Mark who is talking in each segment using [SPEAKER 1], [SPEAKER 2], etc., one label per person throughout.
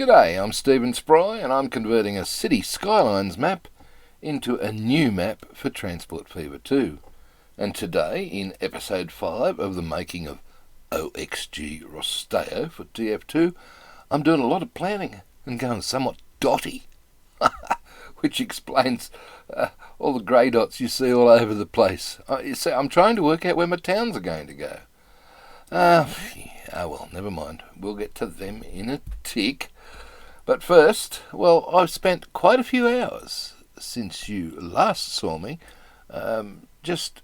[SPEAKER 1] G'day, I'm Stephen Spry and I'm converting a city skylines map into a new map for Transport Fever 2. And today, in episode 5 of the making of OXG Rosteo for TF2, I'm doing a lot of planning and going somewhat dotty, which explains all the grey dots you see all over the place. You see, I'm trying to work out where my towns are going to go. Well, never mind. We'll get to them in a tick. But first, well, I've spent quite a few hours since you last saw me, just,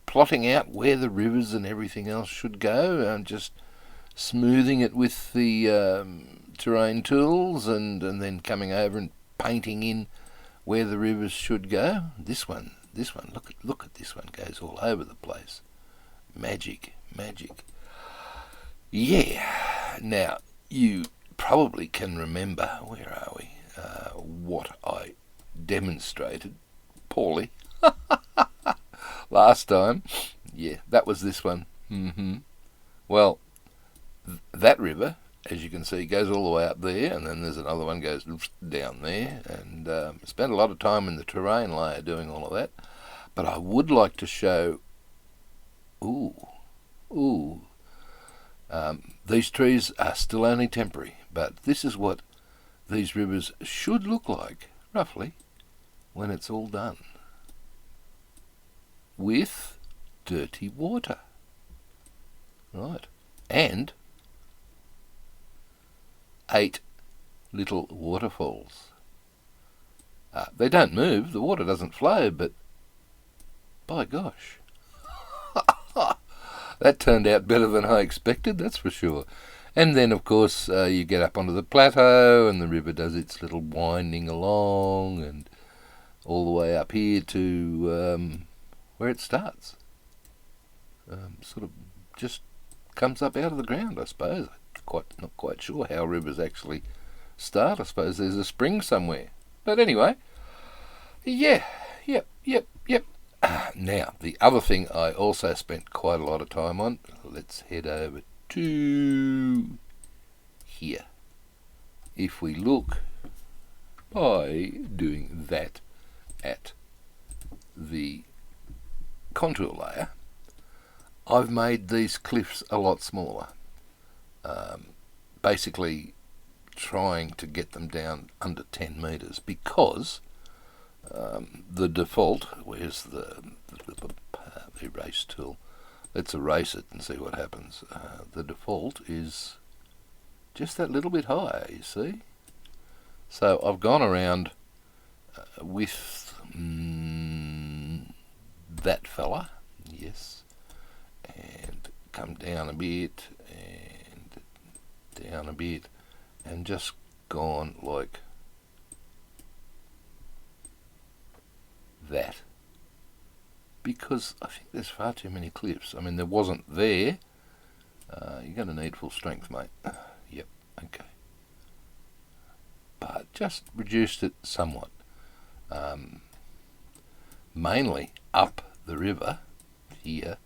[SPEAKER 1] plotting out where the rivers and everything else should go, and just smoothing it with the terrain tools, and then coming over and painting in where the rivers should go. This one, look at this one, goes all over the place. Magic. Yeah, now, you probably can remember, where are we, what I demonstrated poorly last time. Yeah, that was this one. Well, that river, as you can see, goes all the way up there, and then there's another one goes down there, and spent a lot of time in the terrain layer doing all of that. But I would like to show, these trees are still only temporary, but this is what these rivers should look like, roughly, when it's all done. With dirty water. Right. And 8 little waterfalls. They don't move, the water doesn't flow, but by gosh, that turned out better than I expected, that's for sure. And then, of course, you get up onto the plateau, and the river does its little winding along, and all the way up here to where it starts. Sort of just comes up out of the ground, I suppose. Not quite sure how rivers actually start. I suppose there's a spring somewhere. But anyway, yep. Now, the other thing I also spent quite a lot of time on, let's head over to here. If we look by doing that at the contour layer, I've made these cliffs a lot smaller. Basically trying to get them down under 10 metres because the default, where's the erase tool? Let's erase it and see what happens. The default is just that little bit higher, you see. So I've gone around with that fella, yes, and come down a bit and down a bit, and just gone like that, because I think there's far too many cliffs. I mean, there wasn't there. You're going to need full strength, mate. Yep, okay. But just reduced it somewhat. Mainly up the river here.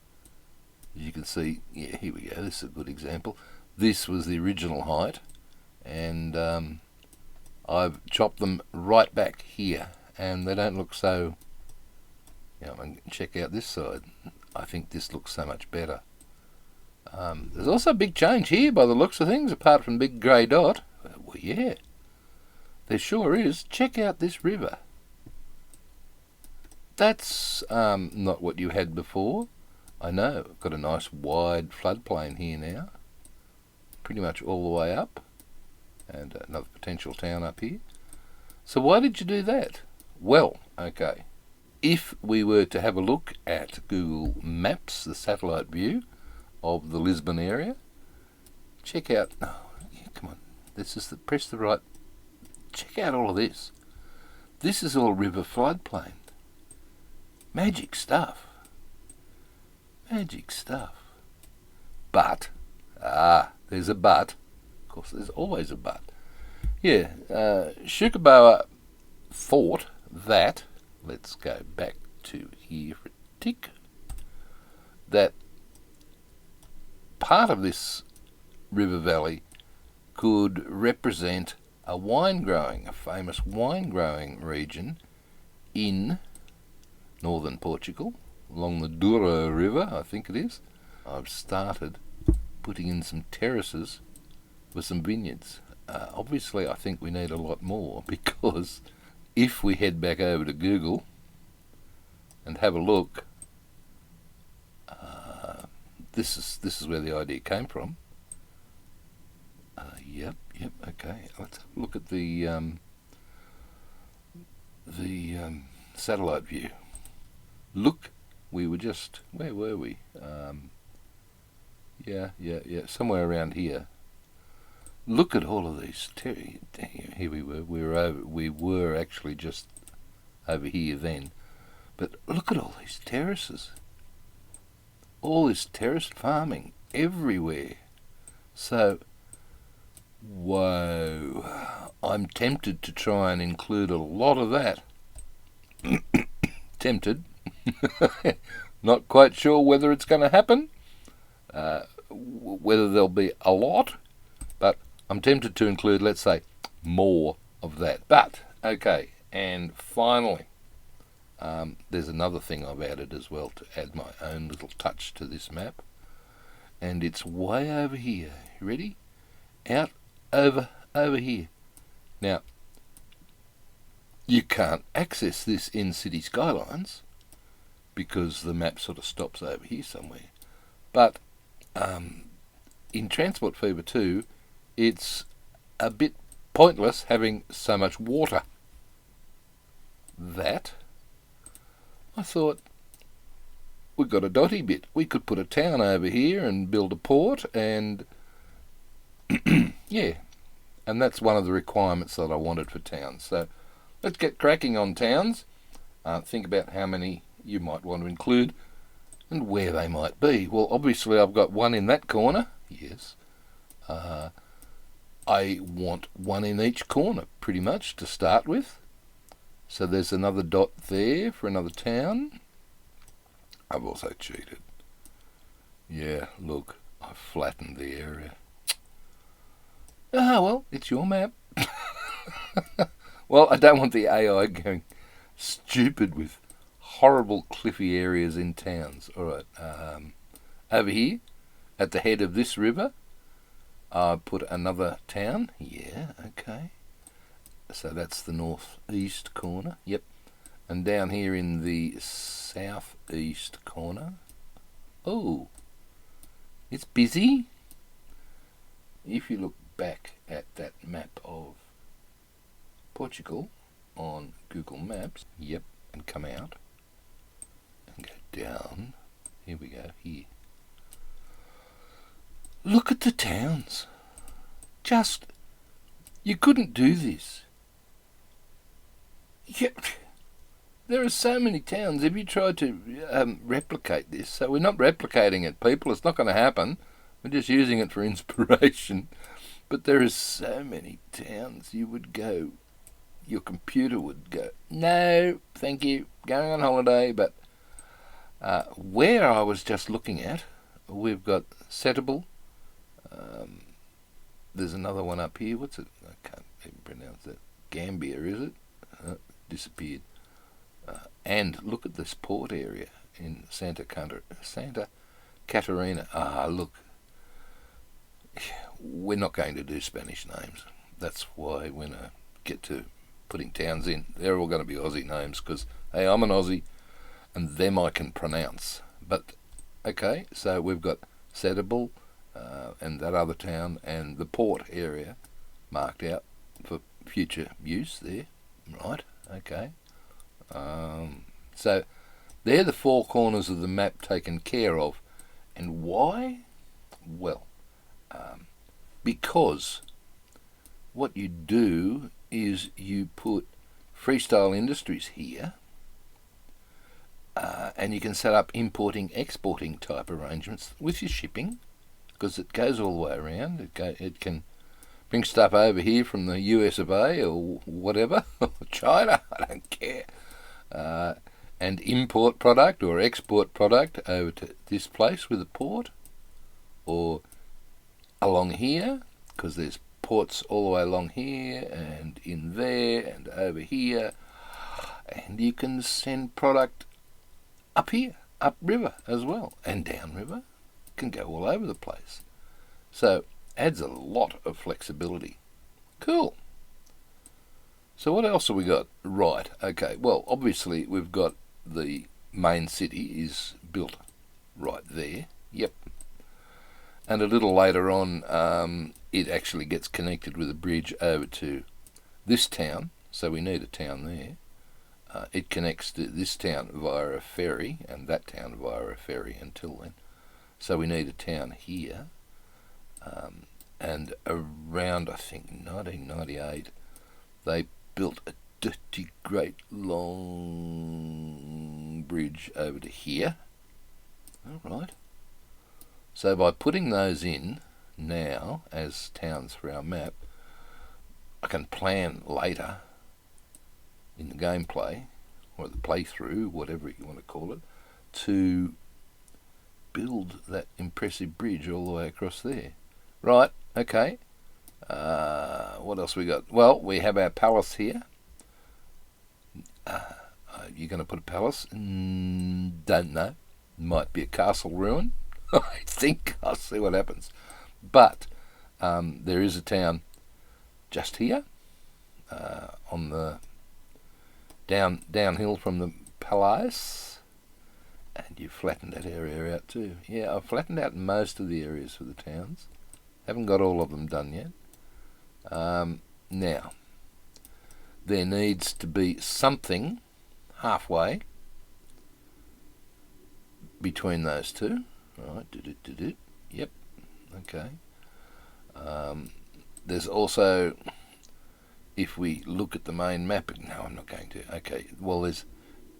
[SPEAKER 1] As you can see, yeah, here we go. This is a good example. This was the original height, and I've chopped them right back here, and they don't look so. And check out this side. I think this looks so much better. There's also a big change here by the looks of things, apart from big grey dot. Well, yeah, there sure is. Check out this river. That's not what you had before. I know, I've got a nice wide floodplain here now, pretty much all the way up, and another potential town up here. So why did you do that? Well, okay. If we were to have a look at Google Maps, the satellite view of the Lisbon area, check out, come on, press the right, check out all of this. This is all river floodplain. Magic stuff. But, there's a but, of course there's always a but. Yeah, Shukaboa thought that, let's go back to here for a tick, that part of this river valley could represent a famous wine growing region in northern Portugal, along the Douro River, I think it is. I've started putting in some terraces with some vineyards. Obviously, I think we need a lot more, because if we head back over to Google and have a look, this is where the idea came from. Yep, okay. Let's have a look at the satellite view. Look, we were just, where were we? Yeah, somewhere around here. Look at all of these. Here we were. We were actually just over here then. But look at all these terraces. All this terraced farming everywhere. So, whoa. I'm tempted to try and include a lot of that. Tempted. Not quite sure whether it's going to happen. Whether there'll be a lot. But I'm tempted to include, let's say, more of that. But, okay, and finally, there's another thing I've added as well to add my own little touch to this map. And it's way over here. You ready? Out over here. Now, you can't access this in city skylines because the map sort of stops over here somewhere. But in Transport Fever 2, it's a bit pointless having so much water. That, I thought, we've got a dotty bit. We could put a town over here and build a port, and yeah, and that's one of the requirements that I wanted for towns. So let's get cracking on towns. Think about how many you might want to include and where they might be. Well, obviously I've got one in that corner. Yes. I want one in each corner, pretty much, to start with. So there's another dot there for another town. I've also cheated. Yeah, look, I've flattened the area. Well, it's your map. Well, I don't want the AI going stupid with horrible cliffy areas in towns. Alright, over here, at the head of this river, I put another town. Yeah, okay. So that's the northeast corner. Yep. And down here in the southeast corner. Oh, it's busy. If you look back at that map of Portugal on Google Maps, yep, and come out and go down. Here we go, here. Look at the towns. Just, you couldn't do this. There are so many towns. If you try to replicate this, so we're not replicating it, people, it's not going to happen. We're just using it for inspiration. But there are so many towns you would go, your computer would go, no, thank you, going on holiday. But where I was just looking at, we've got Setable. There's another one up here. What's it? I can't even pronounce that. Gambia, is it? Disappeared. And look at this port area in Santa Catarina. Look. We're not going to do Spanish names. That's why when I get to putting towns in, they're all going to be Aussie names because, hey, I'm an Aussie and them I can pronounce. But, okay, so we've got Setable and that other town and the port area marked out for future use there. Right, okay. So they're the four corners of the map taken care of. And why? Well, because what you do is you put freestyle industries here, and you can set up importing, exporting type arrangements with your shipping, because it goes all the way around. It can bring stuff over here from the US of A or whatever, China, I don't care, and import product or export product over to this place with a port, or along here, because there's ports all the way along here and in there and over here, and you can send product up here, up river as well, and down river. Can go all over the place. So adds a lot of flexibility. Cool. So what else have we got? Right, okay, well obviously we've got the main city is built right there. Yep. And a little later on it actually gets connected with a bridge over to this town, so we need a town there. It connects to this town via a ferry and that town via a ferry until then. So we need a town here. And around, I think, 1998, they built a dirty great long bridge over to here. All right. So by putting those in now as towns for our map, I can plan later in the gameplay, or the playthrough, whatever you want to call it, to build that impressive bridge all the way across there. Right, okay. What else we got? Well, we have our palace here. You're going to put a palace? Don't know. Might be a castle ruin. I think. I'll see what happens. But there is a town just here, on the downhill from the palace, and you've flattened that area out too. Yeah, I've flattened out most of the areas for the towns. Haven't got all of them done yet. Now, there needs to be something halfway between those two. Right, yep, okay. There's also, if we look at the main map, no, I'm not going to. Okay, well, there's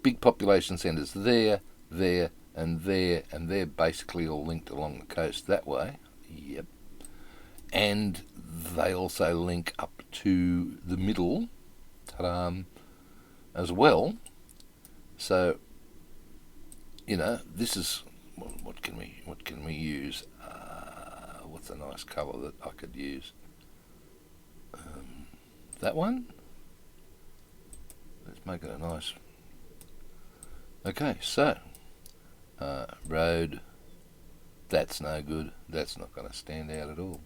[SPEAKER 1] big population centres there, and they're basically all linked along the coast that way. Yep. And they also link up to the middle, as well. So, you know, this is what can we use? What's a nice colour that I could use? That one. Let's make it a nice. Okay, so road. That's no good. That's not going to stand out at all.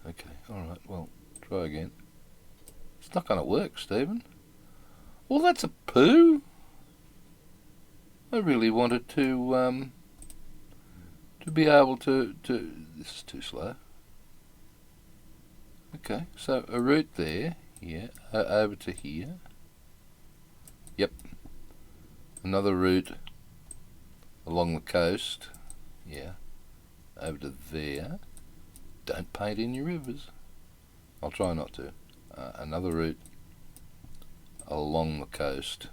[SPEAKER 1] Okay, alright, well, try again. It's not going to work, Stephen. Well, that's a poo. I really wanted to be able to... This is too slow. Okay, so a route there, yeah, over to here. Yep. Another route along the coast, yeah, over to there. Don't paint in your rivers. I'll try not to. Another route along the coast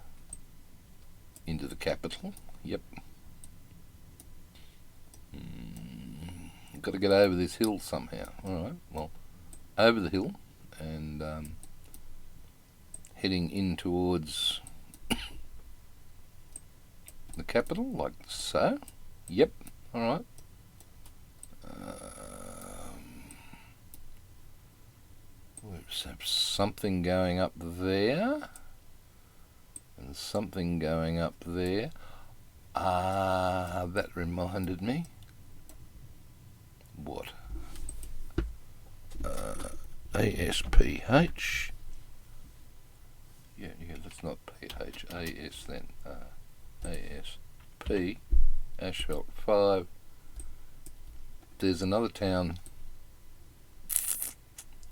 [SPEAKER 1] into the capital. Yep. Got to get over this hill somehow. Alright, well, over the hill and heading in towards the capital, like so. Yep, alright. We have something going up there and something going up there. That reminded me. What? ASPH. Yeah, that's not PH. AS then. ASP. Asphalt 5. There's another town.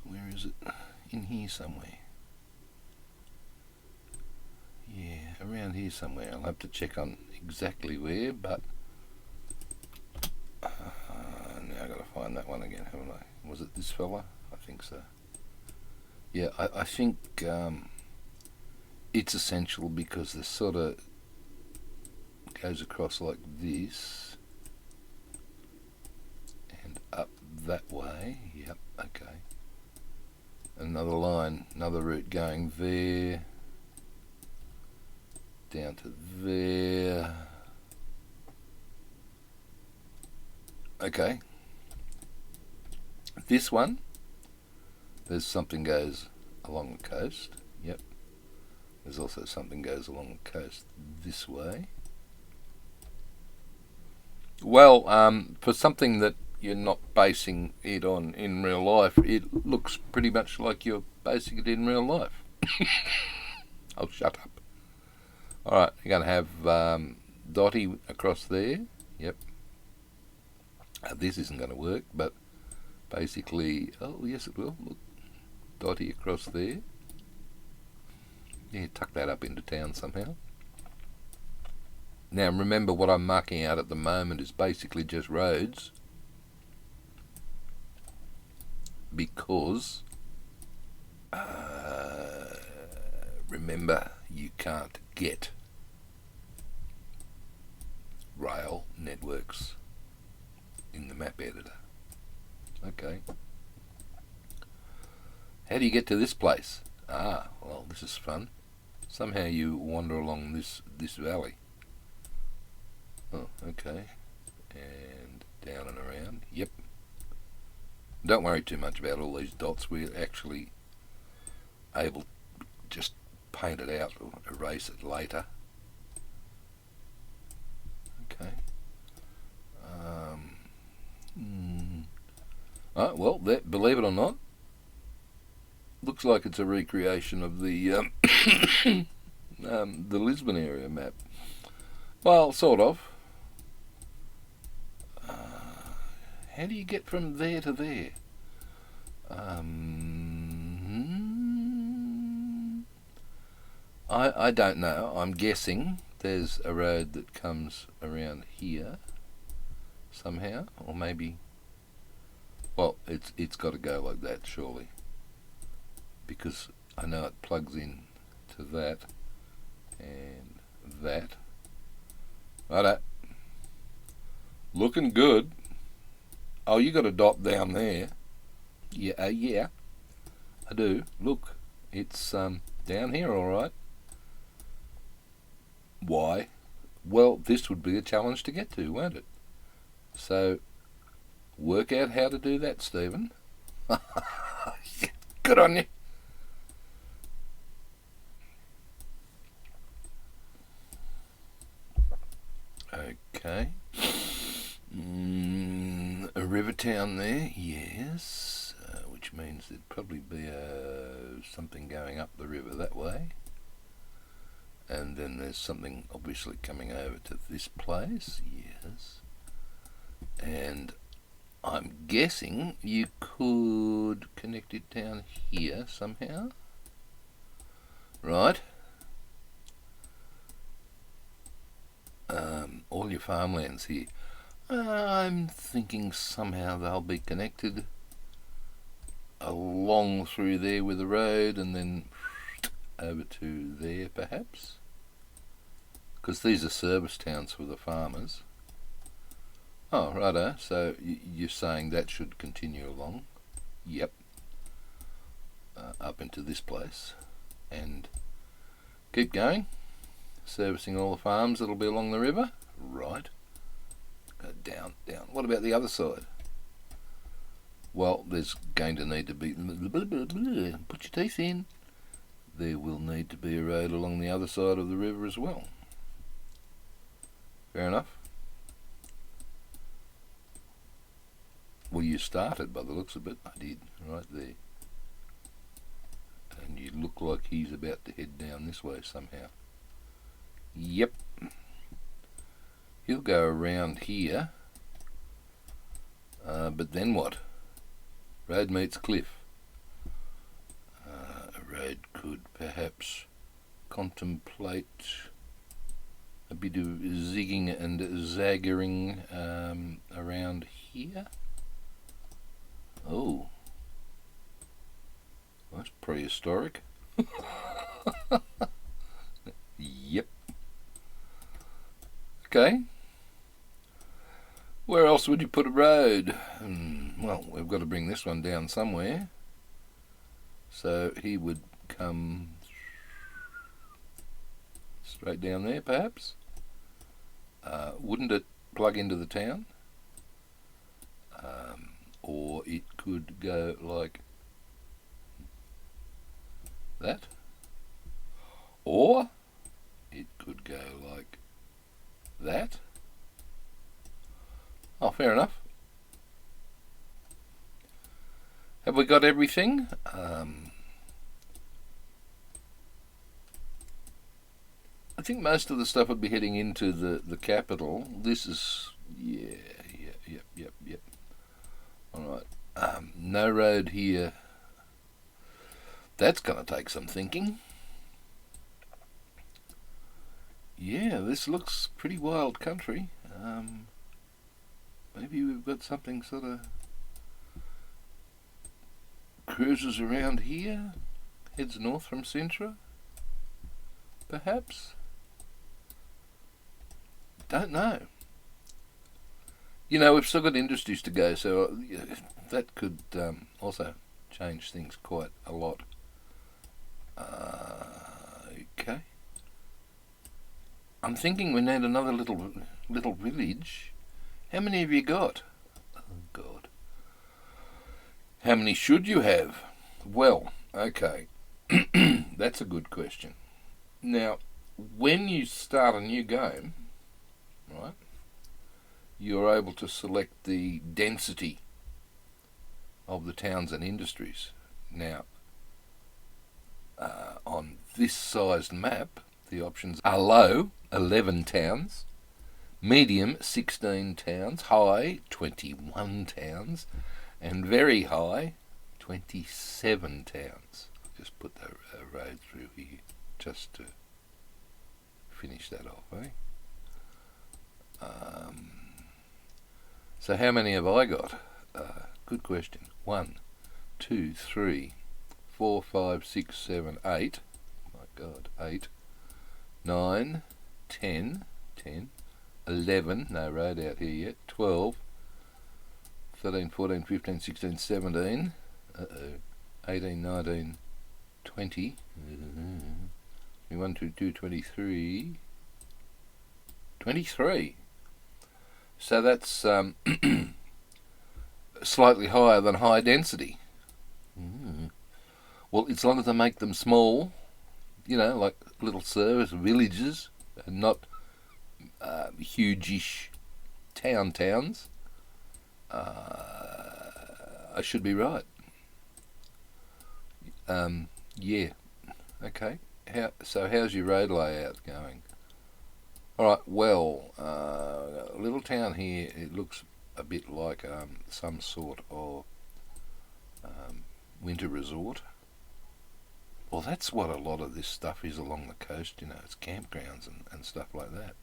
[SPEAKER 1] Where is it? In here somewhere. Yeah, around here somewhere. I'll have to check on exactly where, but now I've got to find that one again, haven't I? Was it this fella? I think so. Yeah, I think it's essential because this sort of goes across like this and up that way. Yep, okay. Another line, another route going there, down to there. Okay. This one There's something goes along the coast. Yep. There's also something goes along the coast this way. Well, for something that you're not basing it on in real life, it looks pretty much like you're basing it in real life. Oh, shut up. Alright, you're going to have dotty across there. Yep. This isn't going to work, but basically, oh yes it will. Look, dotty across there. Yeah, tuck that up into town somehow. Now remember, what I'm marking out at the moment is basically just roads, because remember, you can't get rail networks in the map editor. Okay. How do you get to this place? Ah, well, this is fun. Somehow you wander along this valley. Oh, okay. And down and around. Yep. Don't worry too much about all these dots. We're actually able to just paint it out or erase it later. Okay. Oh, well, that, believe it or not, looks like it's a recreation of the the Lisbon area map. Well, sort of. How do you get from there to there? I don't know. I'm guessing there's a road that comes around here somehow, or maybe. Well, it's got to go like that, surely, because I know it plugs in to that and that. Righto. Looking good. Oh, you got a dot down there. Yeah, yeah, I do. Look, it's down here, all right. Why? Well, this would be a challenge to get to, won't it? So, work out how to do that, Stephen. Good on you. Okay. A river town there, yes, which means there'd probably be something going up the river that way. And then there's something obviously coming over to this place, yes. And I'm guessing you could connect it down here somehow. Right. All your farmlands here. I'm thinking somehow they'll be connected along through there with the road and then over to there perhaps, because these are service towns for the farmers. Oh, righto, so you're saying that should continue along. Yep. Up into this place and keep going, servicing all the farms that'll be along the river. Right. Down. What about the other side? Well, there's going to need to be, put your teeth in, there will need to be a road along the other side of the river as well. Fair enough. Well, you started by the looks of it. I did, right there. And you look like he's about to head down this way somehow. Yep. He'll go around here. But then what? Road meets cliff. A road could perhaps contemplate a bit of zigging and zaggering around here. Oh, that's prehistoric. Yep. Okay. Where else would you put a road? Well, we've got to bring this one down somewhere. So he would come straight down there, perhaps. Wouldn't it plug into the town? Or it could go like that. Or it could go like that. Oh, fair enough. Have we got everything? I think most of the stuff would be heading into the capital. This is, yeah, yep. Alright, no road here. That's going to take some thinking. Yeah, this looks pretty wild country. Maybe we've got something sort of cruises around here, heads north from Sintra, perhaps? Don't know. You know, we've still got industries to go, so that could also change things quite a lot. Okay. I'm thinking we need another little village. How many have you got? Oh, God. How many should you have? Well, okay. That's a good question. Now, when you start a new game, right, you're able to select the density of the towns and industries. Now, on this sized map, the options are low, 11 towns, medium, 16 towns, high, 21 towns, and very high, 27 towns. I'll just put the road through here just to finish that off, eh? So how many have I got? Good question. 1, 2, 3, 4, 5, 6, 7, 8. My God, 8. 9, 10, 11, no road out here yet, 12, 13, 14, 15, 16, 17, 18, 19, 20, 21, 22, 23, 23. So that's slightly higher than high density. Well, as long as I make them small, you know, like little service villages, and not huge-ish towns, I should be right. Yeah. Okay. How's your road layout going? Alright, well, a little town here, it looks a bit like some sort of winter resort. Well, that's what a lot of this stuff is along the coast, you know, it's campgrounds and stuff like that.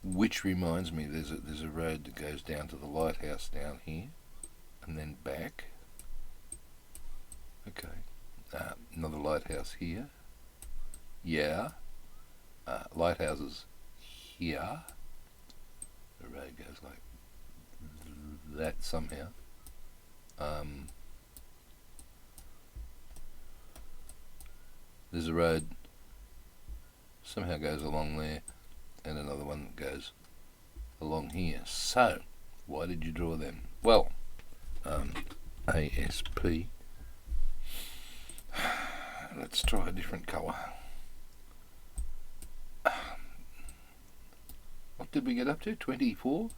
[SPEAKER 1] Which reminds me, there's a road that goes down to the lighthouse down here, and then back. Okay, another lighthouse here. Yeah, lighthouses here. The road goes like that somehow. There's a road somehow goes along there, and another one goes along here. So, why did you draw them? Well, ASP. Let's try a different colour. What did we get up to? 24?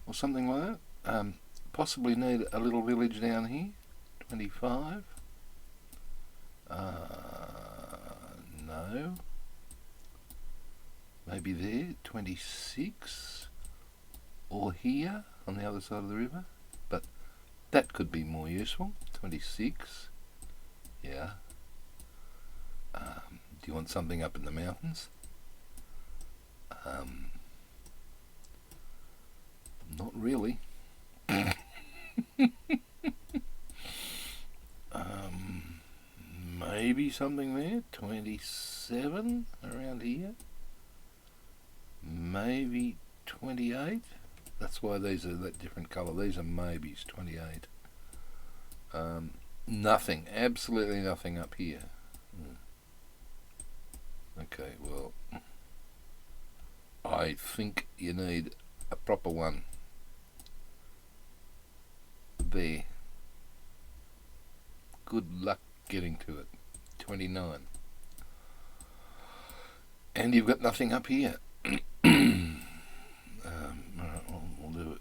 [SPEAKER 1] Or something like that? Possibly need a little village down here. 25. No. Maybe there. 26. Or here, on the other side of the river. But that could be more useful. 26. Yeah. Do you want something up in the mountains? Not really. Maybe something there. 27 around here. Maybe 28. That's why these are that different colour. These are maybes. 28. Nothing. Absolutely nothing up here. Okay, well, I think you need a proper one there. Good luck getting to it. 29. And you've got nothing up here. We'll do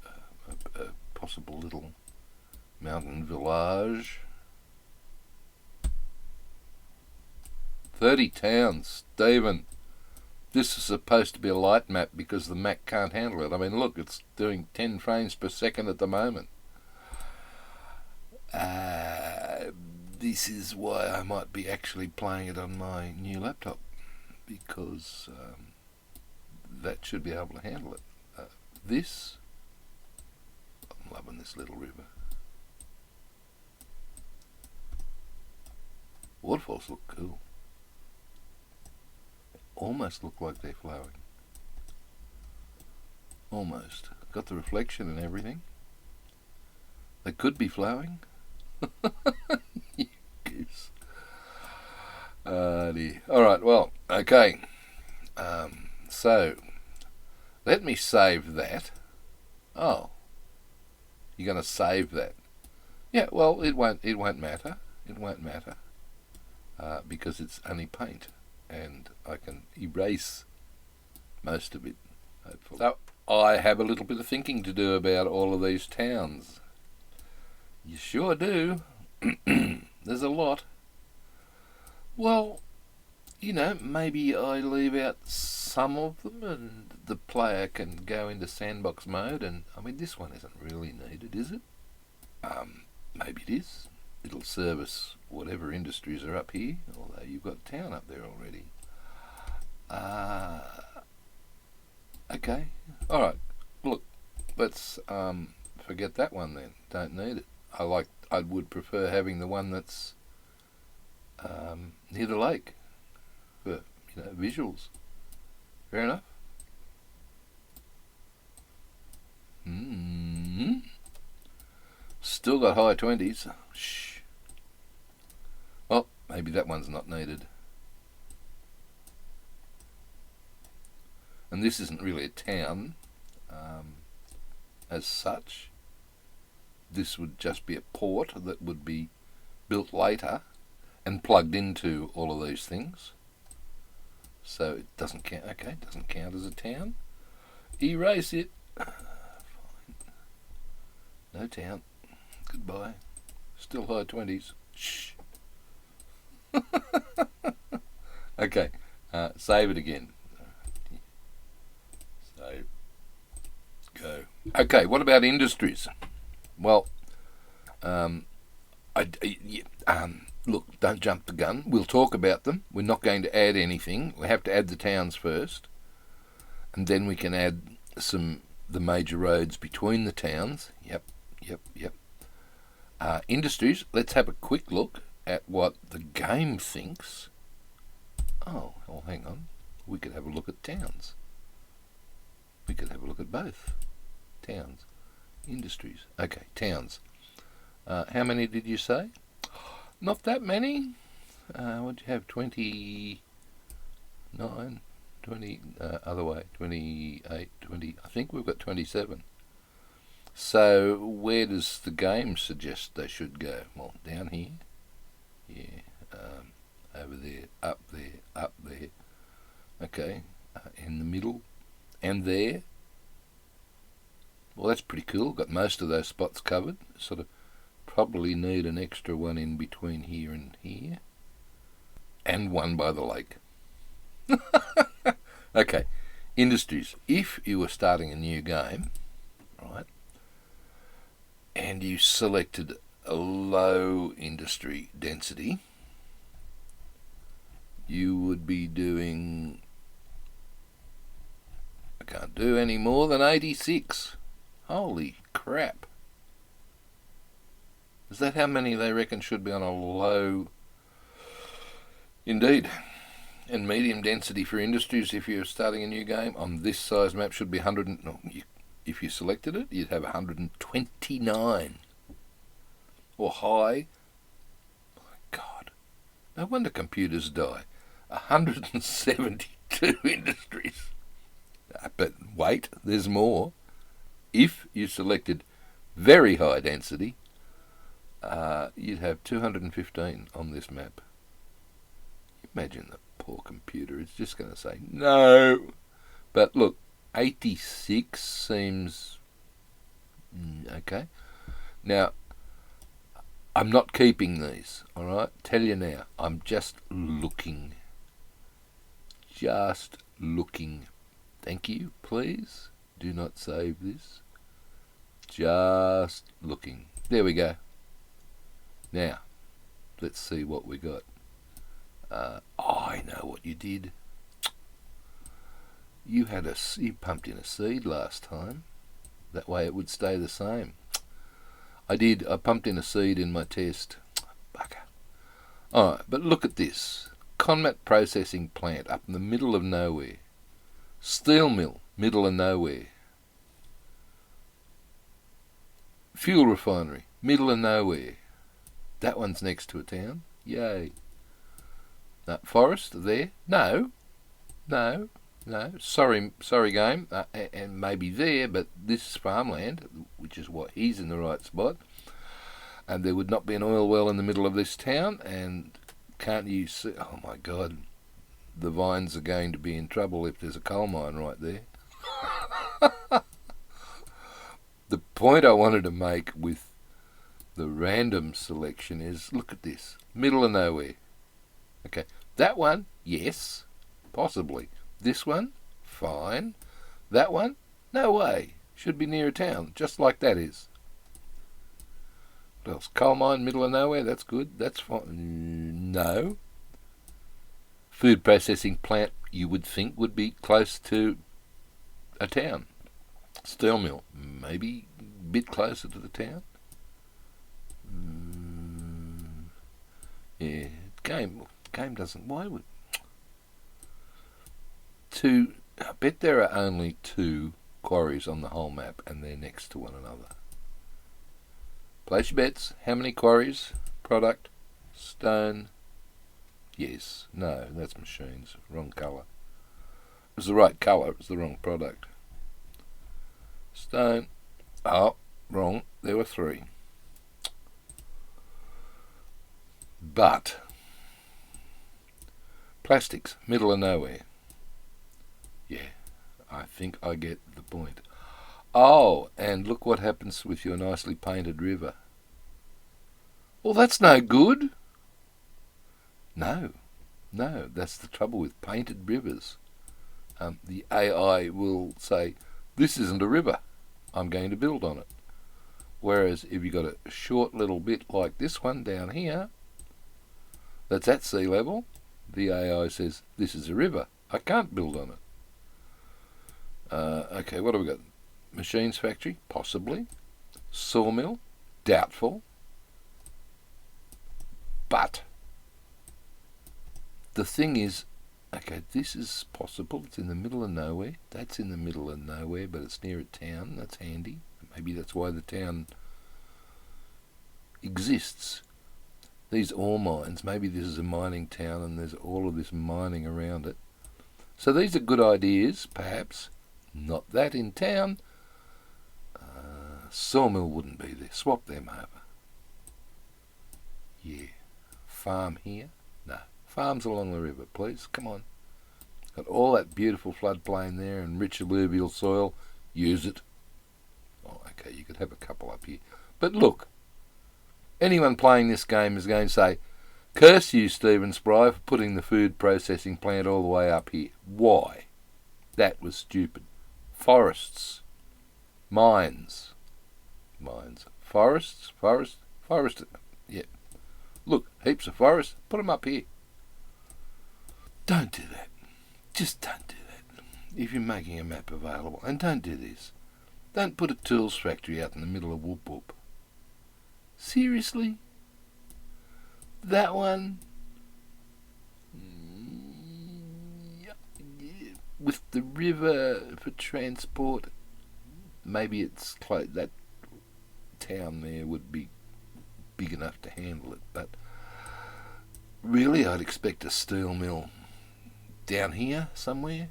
[SPEAKER 1] a possible little mountain village. 30 towns, Stephen. This is supposed to be a light map because the Mac can't handle it. I mean, look, it's doing 10 frames per second at the moment. This is why I might be actually playing it on my new laptop, because that should be able to handle it. I'm loving this little river. Waterfalls look cool. Almost look like they're flowing. Almost. Got the reflection and everything. They could be flowing. You goose. Dear. Alright, well, okay. So, let me save that. Oh. You're going to save that. Yeah, well, it won't matter. It won't matter. Because it's only paint. And I can erase most of it, hopefully. So, I have a little bit of thinking to do about all of these towns. You sure do. There's a lot. Well, you know, maybe I leave out some of them and the player can go into sandbox mode. And I mean, this one isn't really needed, is it? Maybe it is. It'll service whatever industries are up here, although you've got town up there already. Okay. Alright. Look, let's forget that one then. Don't need it. I would prefer having the one that's near the lake for, visuals. Fair enough. Still got high 20s. Shh. Well, maybe that one's not needed. And this isn't really a town as such. This would just be a port that would be built later and plugged into all of these things. So it doesn't count. Okay, it doesn't count as a town. Erase it. Fine. No town. Goodbye. Still high 20s. Shh. Okay. Save it again. Save. Go. Okay, what about industries? Well, look, don't jump the gun. We'll talk about them. We're not going to add anything. We have to add the towns first, and then we can add the major roads between the towns. Yep. Industries. Let's have a quick look at what the game thinks. Oh, well, hang on. We could have a look at towns. We could have a look at both towns. Industries. Okay, towns. How many did you say? Not that many. What do you have? 29, 20, other way, 28, 20. I think we've got 27. So where does the game suggest they should go? Well, down here. Yeah. Over there, up there, up there. Okay. In the middle. And there. Well, that's pretty cool. Got most of those spots covered. Sort of probably need an extra one in between here and here. And one by the lake. Okay. Industries. If you were starting a new game, right, and you selected a low industry density, you would be doing... I can't do any more than 86. Holy crap. Is that how many they reckon should be on a low? Indeed. And medium density for industries, if you're starting a new game, on this size map should be 100. If you selected it, you'd have 129. Or high. My God. No wonder computers die. 172 industries. But wait, there's more. If you selected very high density, you'd have 215 on this map. Imagine the poor computer is just going to say no. But look, 86 seems okay. Now, I'm not keeping these, alright? Tell you now, I'm just looking. Just looking. Thank you, please. Do not save this. Just looking. There we go. Now, let's see what we got. I know what you did. You pumped in a seed last time. That way it would stay the same. I did. I pumped in a seed in my test. Bugger. Alright, but look at this. Conmat processing plant up in the middle of nowhere. Steel mill, middle of nowhere. Fuel refinery, middle of nowhere. That one's next to a town. Yay. Forest there? No. Sorry game. And maybe there, but this is farmland, which is what he's in the right spot. And there would not be an oil well in the middle of this town. And can't you see? Oh my God, the vines are going to be in trouble if there's a coal mine right there. The point I wanted to make with the random selection is, look at this, middle of nowhere. Okay, that one, yes, possibly. This one, fine. That one, no way. Should be near a town, just like that is. What else? Coal mine, middle of nowhere, that's good. That's fine. No. Food processing plant, you would think, would be close to a town. Steel mill, maybe a bit closer to the town. Yeah, game doesn't. Why would two? I bet there are only 2 quarries on the whole map, and they're next to one another. Place your bets. How many quarries? Product, stone. Yes, no, that's machines. Wrong colour. It was the right colour. It was the wrong product. Stone. Oh, wrong. There were 3. But plastics, middle of nowhere. Yeah, I think I get the point. Oh, and look what happens with your nicely painted river. Well, that's no good. No, that's the trouble with painted rivers. The AI will say, this isn't a river, I'm going to build on it. Whereas if you've got a short little bit like this one down here, that's at sea level, the AI says, this is a river, I can't build on it. Okay, what have we got? Machines factory, possibly. Sawmill, doubtful. But the thing is, okay, this is possible. It's in the middle of nowhere. That's in the middle of nowhere, but it's near a town. That's handy. Maybe that's why the town exists. These ore mines, maybe this is a mining town and there's all of this mining around it. So these are good ideas, perhaps. Not that in town. Sawmill wouldn't be there. Swap them over. Yeah. Farm here? No. Farms along the river, please. Come on. Got all that beautiful floodplain there and rich alluvial soil. Use it. Oh, okay, you could have a couple up here. But look, anyone playing this game is going to say, curse you, Stephen Spry, for putting the food processing plant all the way up here. Why? That was stupid. Forests. Mines. Forests. Yeah. Look, heaps of forests. Put them up here. Don't do that. Just don't do that. If you're making a map available. And don't do this. Don't put a tools factory out in the middle of Whoop Whoop. Seriously? That one? With the river for transport, maybe it's close. That town there would be big enough to handle it, but really I'd expect a steel mill down here somewhere,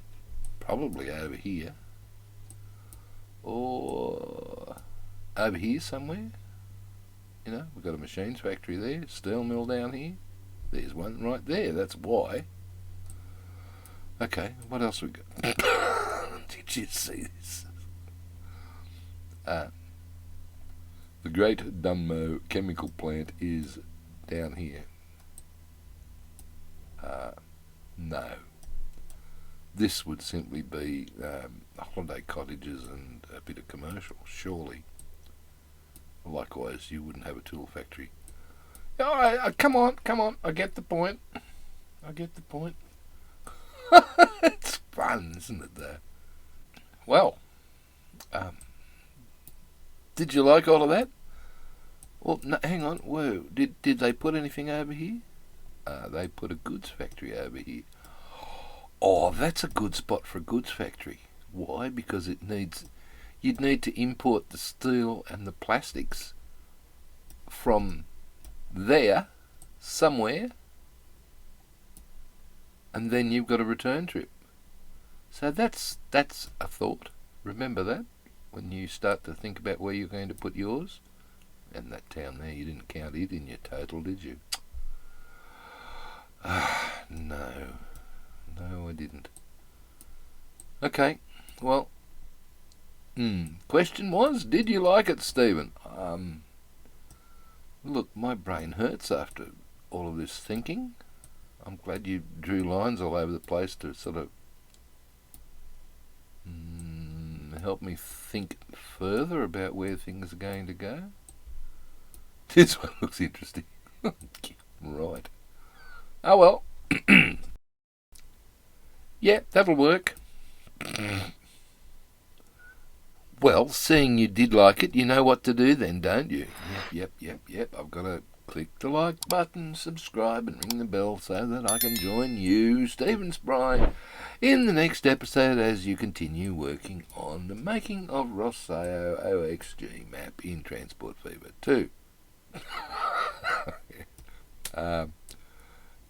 [SPEAKER 1] probably over here, or over here somewhere. You know, we've got a machines factory there, steel mill down here. There's one right there. That's why. Okay, what else we got? Did you see this? The Great Dunmow chemical plant is down here. No. This would simply be holiday cottages and a bit of commercial, surely. Likewise, you wouldn't have a tool factory. Oh, come on, I get the point. It's fun, isn't it, though? Well, did you like all of that? Well, no, hang on, whoa, did they put anything over here? They put a goods factory over here. Oh, that's a good spot for a goods factory. Why? Because you'd need to import the steel and the plastics from there, somewhere, and then you've got a return trip. So that's a thought. Remember that when you start to think about where you're going to put yours. And that town there, you didn't count it in your total, did you? No, I didn't. Okay, well, question was, did you like it, Stephen? Look, my brain hurts after all of this thinking. I'm glad you drew lines all over the place to sort of help me think further about where things are going to go. This one looks interesting. Right. Oh well. Yeah, that'll work. Well, seeing you did like it, you know what to do then, don't you? Yep. I've got to click the like button, subscribe and ring the bell so that I can join you, Stephen Spry, in the next episode as you continue working on the making of Rosseo OXG map in Transport Fever 2.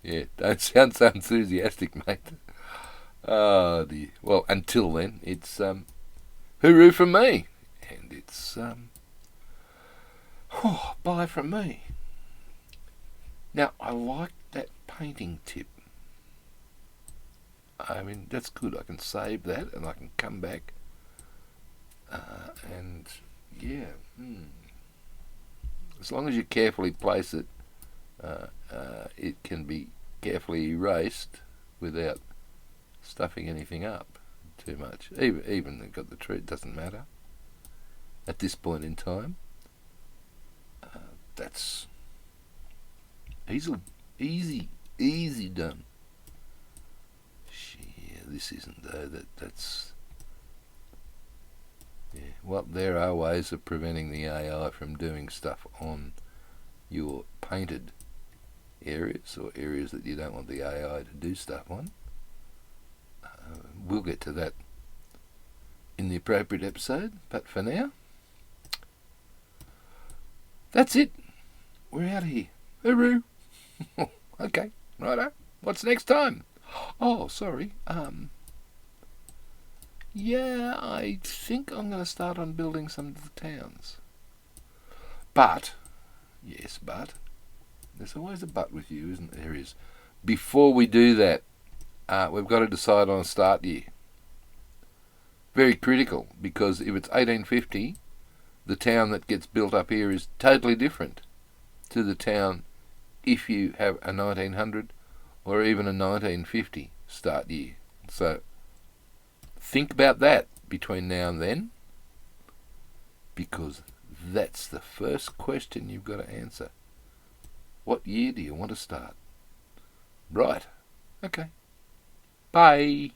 [SPEAKER 1] Yeah, don't sound so enthusiastic, mate. Oh dear. Well, until then, it's hooroo from me, and it's bye from me. Now, I like that painting tip. I mean, that's good. I can save that, and I can come back, and yeah. As long as you carefully place it, it can be carefully erased without stuffing anything up too much. Even they've got the tree, it doesn't matter. At this point in time, that's easy done. Yeah, this isn't though. That's yeah. Well, there are ways of preventing the AI from doing stuff on your painted areas or areas that you don't want the AI to do stuff on. We'll get to that in the appropriate episode, but for now, that's it. We're out of here. Hooroo! Okay, righto. What's next time? Oh, sorry. Yeah, I think I'm going to start on building some of the towns. But, yes, but, there's always a but with you, isn't there? There is. Before we do that, we've got to decide on a start year. Very critical, because if it's 1850, the town that gets built up here is totally different to the town if you have a 1900 or even a 1950 start year. So think about that between now and then, because that's the first question you've got to answer. What year do you want to start? Right. Okay. Bye.